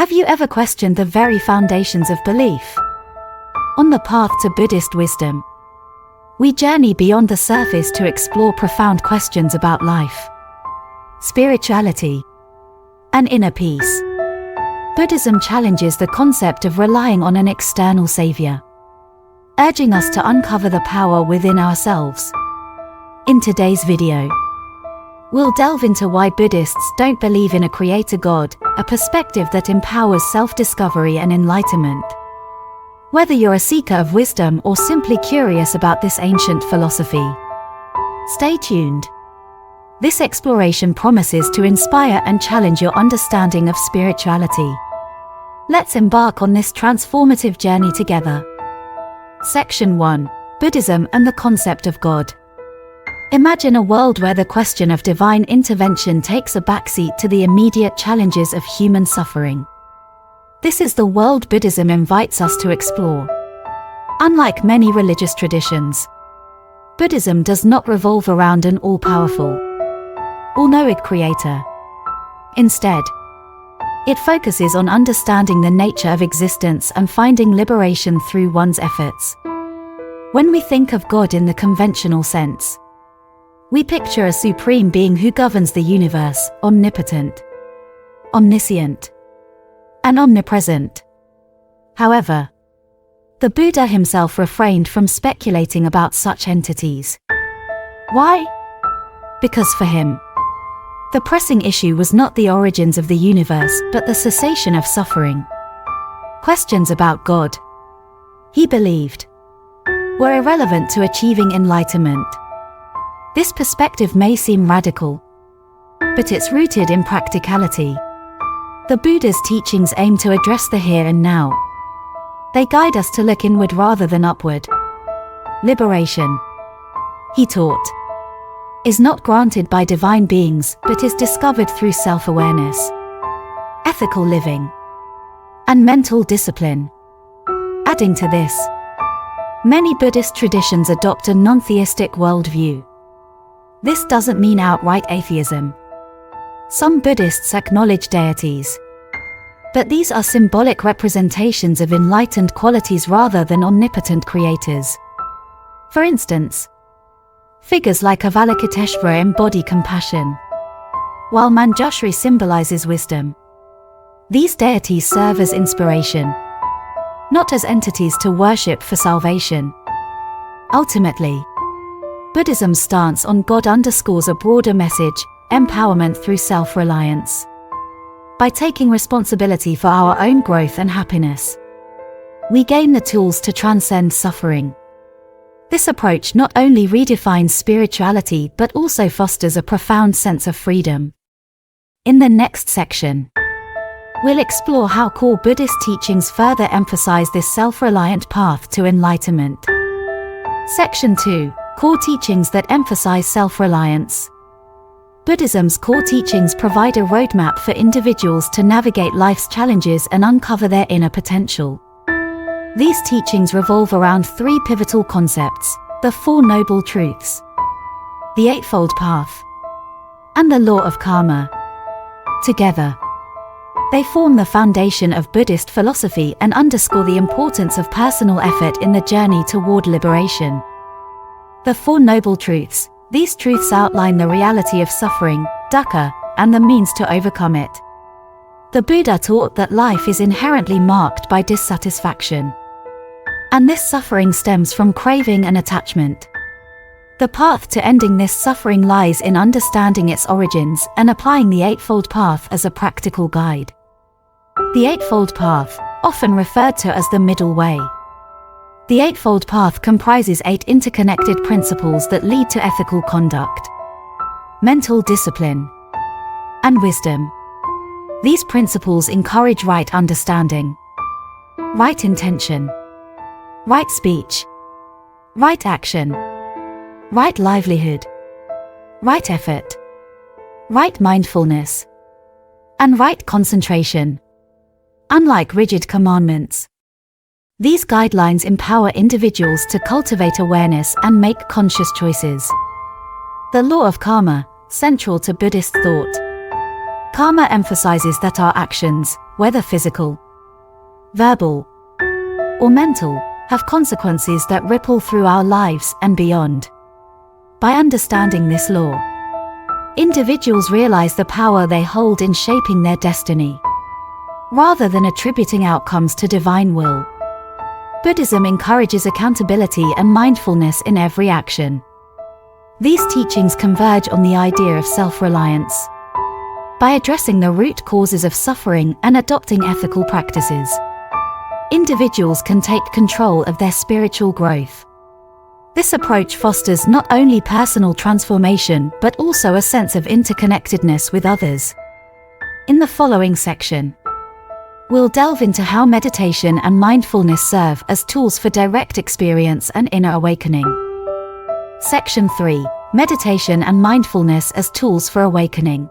Have you ever questioned the very foundations of belief? On the path to Buddhist wisdom, we journey beyond the surface to explore profound questions about life, spirituality, and inner peace. Buddhism challenges the concept of relying on an external savior, urging us to uncover the power within ourselves. In today's video, we'll delve into why Buddhists don't believe in a creator God, a perspective that empowers self-discovery and enlightenment. Whether you're a seeker of wisdom or simply curious about this ancient philosophy, stay tuned. This exploration promises to inspire and challenge your understanding of spirituality. Let's embark on this transformative journey together. Section 1. Buddhism and the concept of God. Imagine a world where the question of divine intervention takes a backseat to the immediate challenges of human suffering. This is the world Buddhism invites us to explore. Unlike many religious traditions, Buddhism does not revolve around an all-powerful, all-knowing creator. Instead, it focuses on understanding the nature of existence and finding liberation through one's efforts. When we think of God in the conventional sense, we picture a supreme being who governs the universe, omnipotent, omniscient, and omnipresent. However, the Buddha himself refrained from speculating about such entities. Why? Because for him, the pressing issue was not the origins of the universe, but the cessation of suffering. Questions about God, he believed, were irrelevant to achieving enlightenment. This perspective may seem radical, but it's rooted in practicality. The Buddha's teachings aim to address the here and now. They guide us to look inward rather than upward. Liberation, he taught, is not granted by divine beings, but is discovered through self-awareness, ethical living, and mental discipline. Adding to this, many Buddhist traditions adopt a non-theistic worldview. This doesn't mean outright atheism. Some Buddhists acknowledge deities, but these are symbolic representations of enlightened qualities rather than omnipotent creators. For instance, figures like Avalokiteshvara embody compassion, while Manjushri symbolizes wisdom. These deities serve as inspiration, not as entities to worship for salvation. Ultimately, Buddhism's stance on God underscores a broader message: empowerment through self-reliance. By taking responsibility for our own growth and happiness, we gain the tools to transcend suffering. This approach not only redefines spirituality but also fosters a profound sense of freedom. In the next section, we'll explore how core Buddhist teachings further emphasize this self-reliant path to enlightenment. Section 2. Core teachings that emphasize self-reliance. Buddhism's core teachings provide a roadmap for individuals to navigate life's challenges and uncover their inner potential. These teachings revolve around three pivotal concepts: the Four Noble Truths, the Eightfold Path, and the Law of Karma. Together, they form the foundation of Buddhist philosophy and underscore the importance of personal effort in the journey toward liberation. The Four Noble Truths. These truths outline the reality of suffering, dukkha, and the means to overcome it. The Buddha taught that life is inherently marked by dissatisfaction, and this suffering stems from craving and attachment. The path to ending this suffering lies in understanding its origins and applying the Eightfold Path as a practical guide. The Eightfold Path, often referred to as the Middle Way. The Eightfold Path comprises 8 interconnected principles that lead to ethical conduct, mental discipline, and wisdom. These principles encourage right understanding, right intention, right speech, right action, right livelihood, right effort, right mindfulness, and right concentration. Unlike rigid commandments, these guidelines empower individuals to cultivate awareness and make conscious choices. The Law of Karma, central to Buddhist thought. Karma emphasizes that our actions, whether physical, verbal, or mental, have consequences that ripple through our lives and beyond. By understanding this law, individuals realize the power they hold in shaping their destiny, rather than attributing outcomes to divine will. Buddhism encourages accountability and mindfulness in every action. These teachings converge on the idea of self-reliance. By addressing the root causes of suffering and adopting ethical practices, individuals can take control of their spiritual growth. This approach fosters not only personal transformation but also a sense of interconnectedness with others. In the following section, we'll delve into how meditation and mindfulness serve as tools for direct experience and inner awakening. Section 3. Meditation and mindfulness as tools for awakening.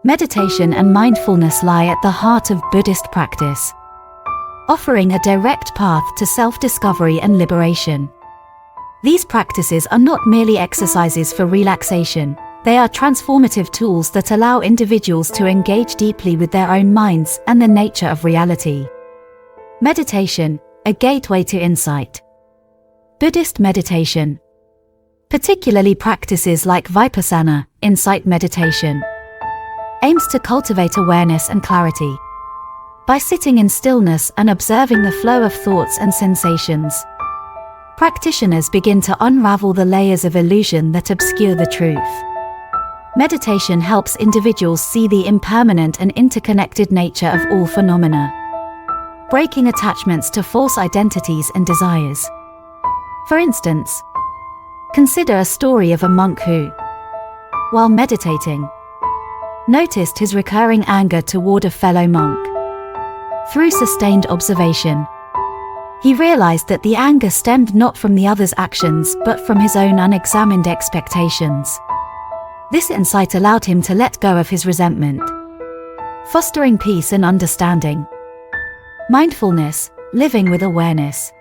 Meditation and mindfulness lie at the heart of Buddhist practice, offering a direct path to self-discovery and liberation. These practices are not merely exercises for relaxation, they are transformative tools that allow individuals to engage deeply with their own minds and the nature of reality. Meditation, a gateway to insight. Buddhist meditation, particularly practices like vipassana, insight meditation, aims to cultivate awareness and clarity. By sitting in stillness and observing the flow of thoughts and sensations, practitioners begin to unravel the layers of illusion that obscure the truth. Meditation helps individuals see the impermanent and interconnected nature of all phenomena, breaking attachments to false identities and desires. For instance, consider a story of a monk who, while meditating, noticed his recurring anger toward a fellow monk. Through sustained observation, he realized that the anger stemmed not from the other's actions but from his own unexamined expectations. This insight allowed him to let go of his resentment, fostering peace and understanding. Mindfulness, living with awareness.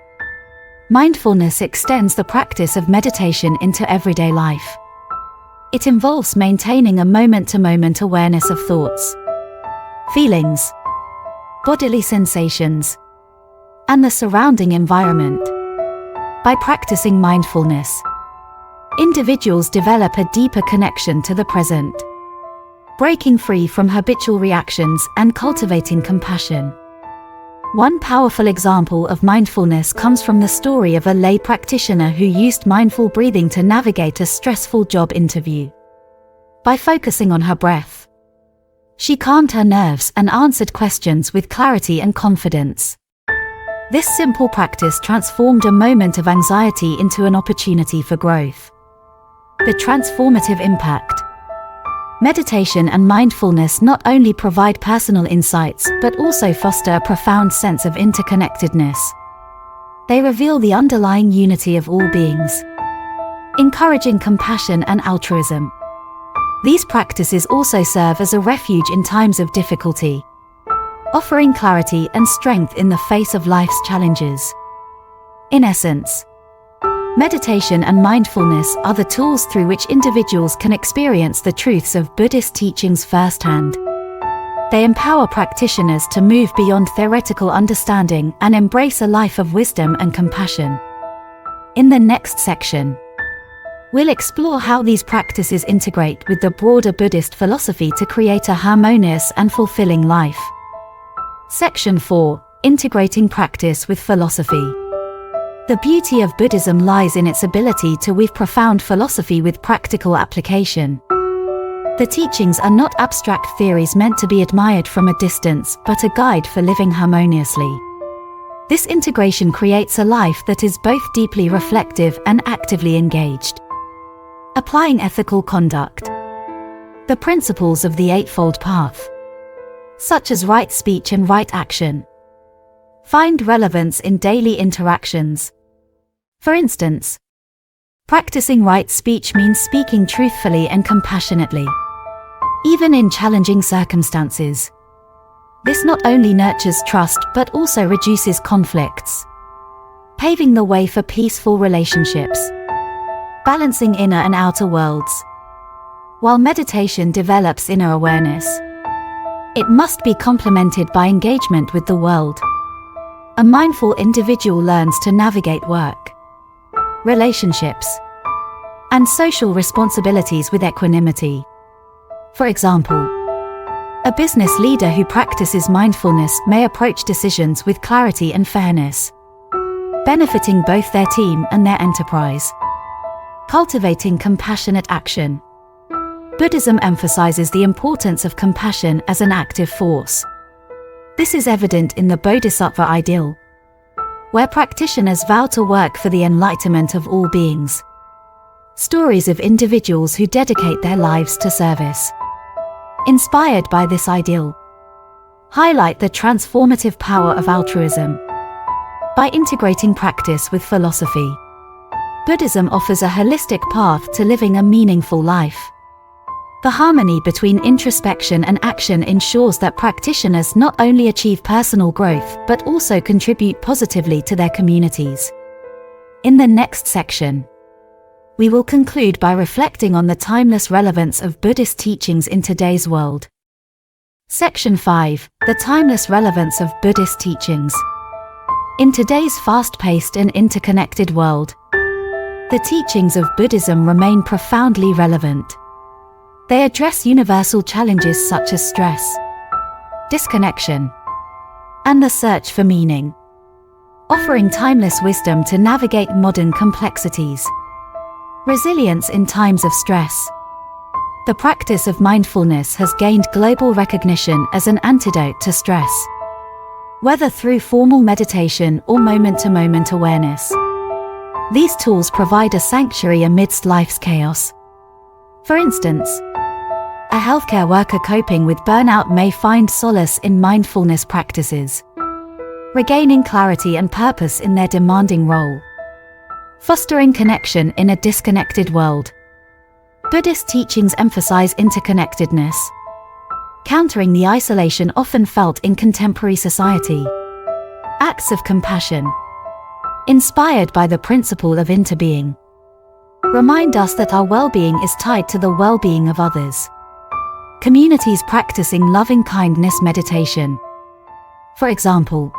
Mindfulness extends the practice of meditation into everyday life. It involves maintaining a moment-to-moment awareness of thoughts, feelings, bodily sensations, and the surrounding environment. By practicing mindfulness, individuals develop a deeper connection to the present, breaking free from habitual reactions and cultivating compassion. One powerful example of mindfulness comes from the story of a lay practitioner who used mindful breathing to navigate a stressful job interview. By focusing on her breath, she calmed her nerves and answered questions with clarity and confidence. This simple practice transformed a moment of anxiety into an opportunity for growth. The transformative impact. Meditation and mindfulness not only provide personal insights but also foster a profound sense of interconnectedness. They reveal the underlying unity of all beings, encouraging compassion and altruism. These practices also serve as a refuge in times of difficulty, offering clarity and strength in the face of life's challenges. In essence, meditation and mindfulness are the tools through which individuals can experience the truths of Buddhist teachings firsthand. They empower practitioners to move beyond theoretical understanding and embrace a life of wisdom and compassion. In the next section, we'll explore how these practices integrate with the broader Buddhist philosophy to create a harmonious and fulfilling life. Section 4. Integrating practice with philosophy. The beauty of Buddhism lies in its ability to weave profound philosophy with practical application. The teachings are not abstract theories meant to be admired from a distance, but a guide for living harmoniously. This integration creates a life that is both deeply reflective and actively engaged. Applying ethical conduct. The principles of the Eightfold Path, such as right speech and right action, find relevance in daily interactions. For instance, practicing right speech means speaking truthfully and compassionately, even in challenging circumstances. This not only nurtures trust but also reduces conflicts, paving the way for peaceful relationships. Balancing inner and outer worlds. While meditation develops inner awareness, It must be complemented by engagement with the world. A mindful individual learns to navigate work, relationships, and social responsibilities with equanimity. For example, a business leader who practices mindfulness may approach decisions with clarity and fairness, benefiting both their team and their enterprise. Cultivating compassionate action. Buddhism emphasizes the importance of compassion as an active force. This is evident in the Bodhisattva ideal, where practitioners vow to work for the enlightenment of all beings. Stories of individuals who dedicate their lives to service, inspired by this ideal, highlight the transformative power of altruism. By integrating practice with philosophy, Buddhism offers a holistic path to living a meaningful life. The harmony between introspection and action ensures that practitioners not only achieve personal growth but also contribute positively to their communities. In the next section, we will conclude by reflecting on the timeless relevance of Buddhist teachings in today's world. Section 5: The timeless relevance of Buddhist teachings. In today's fast-paced and interconnected world, the teachings of Buddhism remain profoundly relevant. They address universal challenges such as stress, disconnection, and the search for meaning, offering timeless wisdom to navigate modern complexities. Resilience in times of stress. The practice of mindfulness has gained global recognition as an antidote to stress, whether through formal meditation or moment-to-moment awareness. These tools provide a sanctuary amidst life's chaos. For instance, a healthcare worker coping with burnout may find solace in mindfulness practices, regaining clarity and purpose in their demanding role. Fostering connection in a disconnected world. Buddhist teachings emphasize interconnectedness, countering the isolation often felt in contemporary society. Acts of compassion, inspired by the principle of interbeing, remind us that our well-being is tied to the well-being of others. Communities practicing loving-kindness meditation, for example,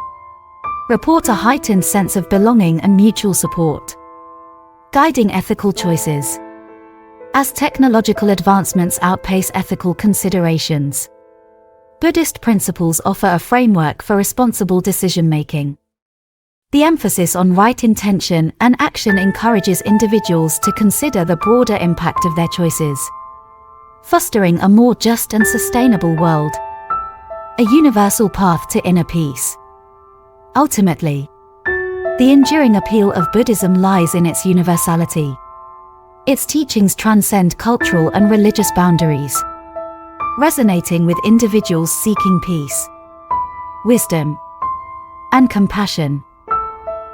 report a heightened sense of belonging and mutual support, guiding ethical choices. As technological advancements outpace ethical considerations, Buddhist principles offer a framework for responsible decision-making. The emphasis on right intention and action encourages individuals to consider the broader impact of their choices, fostering a more just and sustainable world. A universal path to inner peace. Ultimately, the enduring appeal of Buddhism lies in its universality. Its teachings transcend cultural and religious boundaries, resonating with individuals seeking peace, wisdom, and compassion.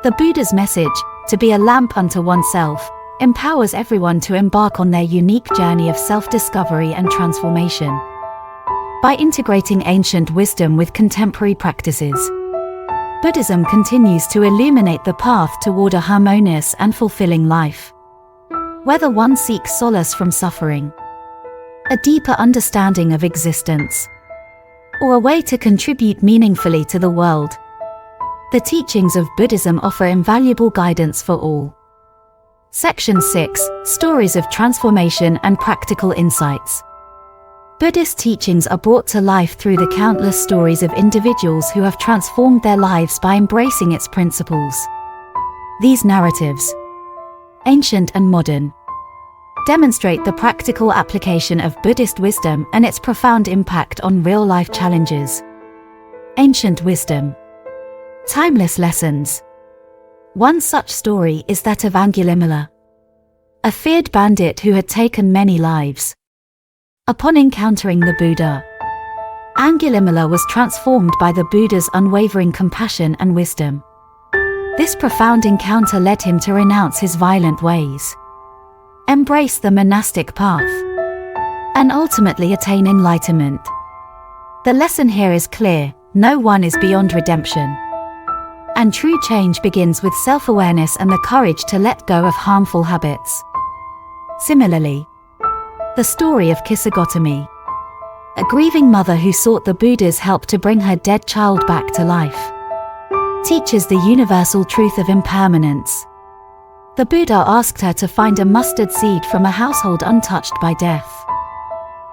The Buddha's message, to be a lamp unto oneself, empowers everyone to embark on their unique journey of self-discovery and transformation. By integrating ancient wisdom with contemporary practices, Buddhism continues to illuminate the path toward a harmonious and fulfilling life. Whether one seeks solace from suffering, a deeper understanding of existence, or a way to contribute meaningfully to the world, the teachings of Buddhism offer invaluable guidance for all. Section 6: Stories of Transformation and Practical Insights. Buddhist teachings are brought to life through the countless stories of individuals who have transformed their lives by embracing its principles. These narratives, ancient and modern, demonstrate the practical application of Buddhist wisdom and its profound impact on real-life challenges. Ancient wisdom. Timeless lessons. One such story is that of Angulimala, a feared bandit who had taken many lives. Upon encountering the Buddha, Angulimala was transformed by the Buddha's unwavering compassion and wisdom. This profound encounter led him to renounce his violent ways, embrace the monastic path, and ultimately attain enlightenment. The lesson here is clear: no one is beyond redemption, and true change begins with self-awareness and the courage to let go of harmful habits. Similarly, the story of Kisagotami, a grieving mother who sought the Buddha's help to bring her dead child back to life, teaches the universal truth of impermanence. The Buddha asked her to find a mustard seed from a household untouched by death.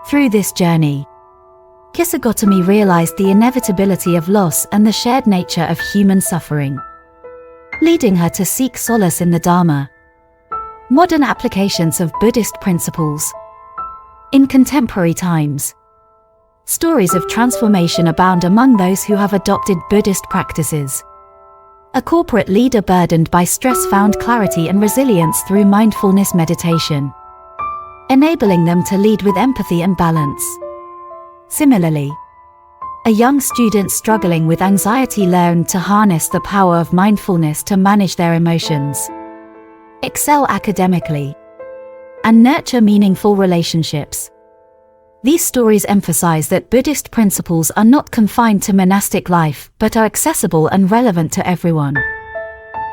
Through this journey, Kisagotami realized the inevitability of loss and the shared nature of human suffering, leading her to seek solace in the Dharma. Modern applications of Buddhist principles. In contemporary times, stories of transformation abound among those who have adopted Buddhist practices. A corporate leader burdened by stress found clarity and resilience through mindfulness meditation, enabling them to lead with empathy and balance. Similarly, a young student struggling with anxiety learned to harness the power of mindfulness to manage their emotions, excel academically, and nurture meaningful relationships. These stories emphasize that Buddhist principles are not confined to monastic life but are accessible and relevant to everyone,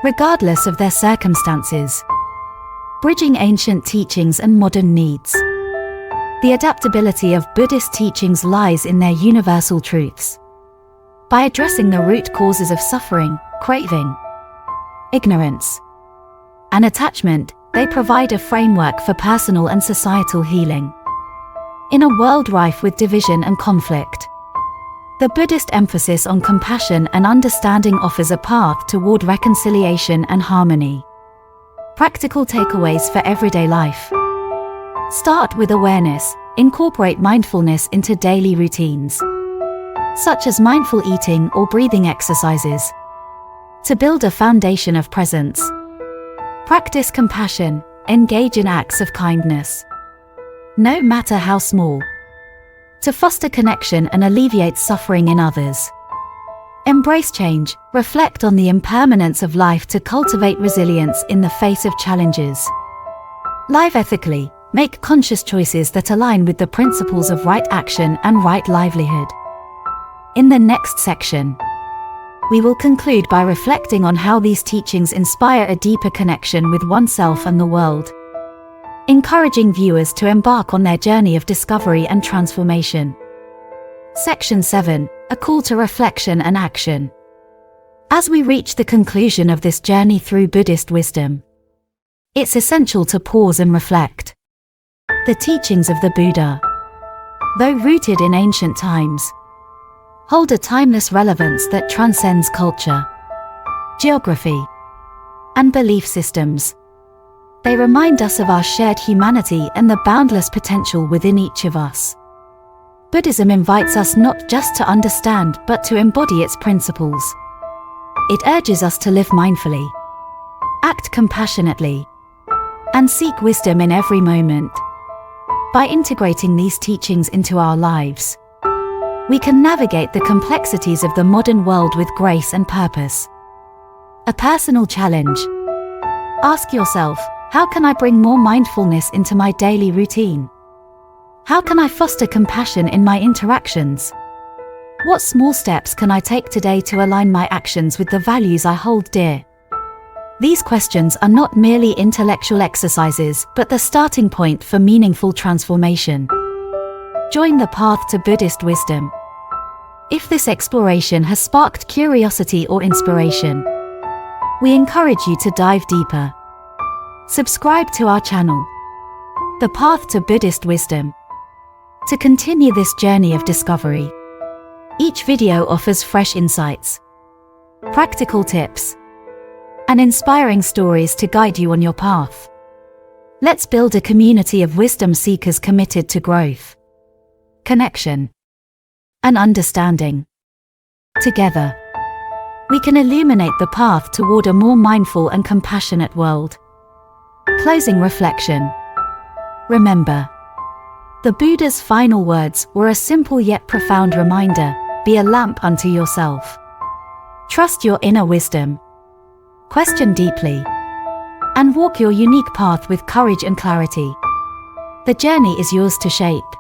regardless of their circumstances, bridging ancient teachings and modern needs. The adaptability of Buddhist teachings lies in their universal truths. By addressing the root causes of suffering, craving, ignorance, and attachment, they provide a framework for personal and societal healing. In a world rife with division and conflict, the Buddhist emphasis on compassion and understanding offers a path toward reconciliation and harmony. Practical takeaways for everyday life. Start with awareness. Incorporate mindfulness into daily routines, such as mindful eating or breathing exercises, to build a foundation of presence. Practice compassion. Engage in acts of kindness, no matter how small, to foster connection and alleviate suffering in others. Embrace change. Reflect on the impermanence of life to cultivate resilience in the face of challenges. Live ethically. Make conscious choices that align with the principles of right action and right livelihood. In the next section, we will conclude by reflecting on how these teachings inspire a deeper connection with oneself and the world, encouraging viewers to embark on their journey of discovery and transformation. Section 7. A call to reflection and action. As we reach the conclusion of this journey through Buddhist wisdom, it's essential to pause and reflect. The teachings of the Buddha, though rooted in ancient times, hold a timeless relevance that transcends culture, geography, and belief systems. They remind us of our shared humanity and the boundless potential within each of us. Buddhism invites us not just to understand but to embody its principles. It urges us to live mindfully, act compassionately, and seek wisdom in every moment. By integrating these teachings into our lives, we can navigate the complexities of the modern world with grace and purpose. A personal challenge. Ask yourself, how can I bring more mindfulness into my daily routine? How can I foster compassion in my interactions? What small steps can I take today to align my actions with the values I hold dear? These questions are not merely intellectual exercises, but the starting point for meaningful transformation. Join the path to Buddhist wisdom. If this exploration has sparked curiosity or inspiration, we encourage you to dive deeper. Subscribe to our channel, The Path to Buddhist Wisdom, to continue this journey of discovery. Each video offers fresh insights, practical tips, and inspiring stories to guide you on your path. Let's build a community of wisdom seekers committed to growth, connection, and understanding. Together, we can illuminate the path toward a more mindful and compassionate world. Closing reflection. Remember, the Buddha's final words were a simple yet profound reminder: be a lamp unto yourself. Trust your inner wisdom. Question deeply, and walk your unique path with courage and clarity. The journey is yours to shape,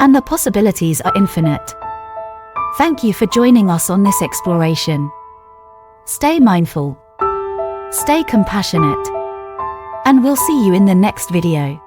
and the possibilities are infinite. Thank you for joining us on this exploration. Stay mindful, stay compassionate, and we'll see you in the next video.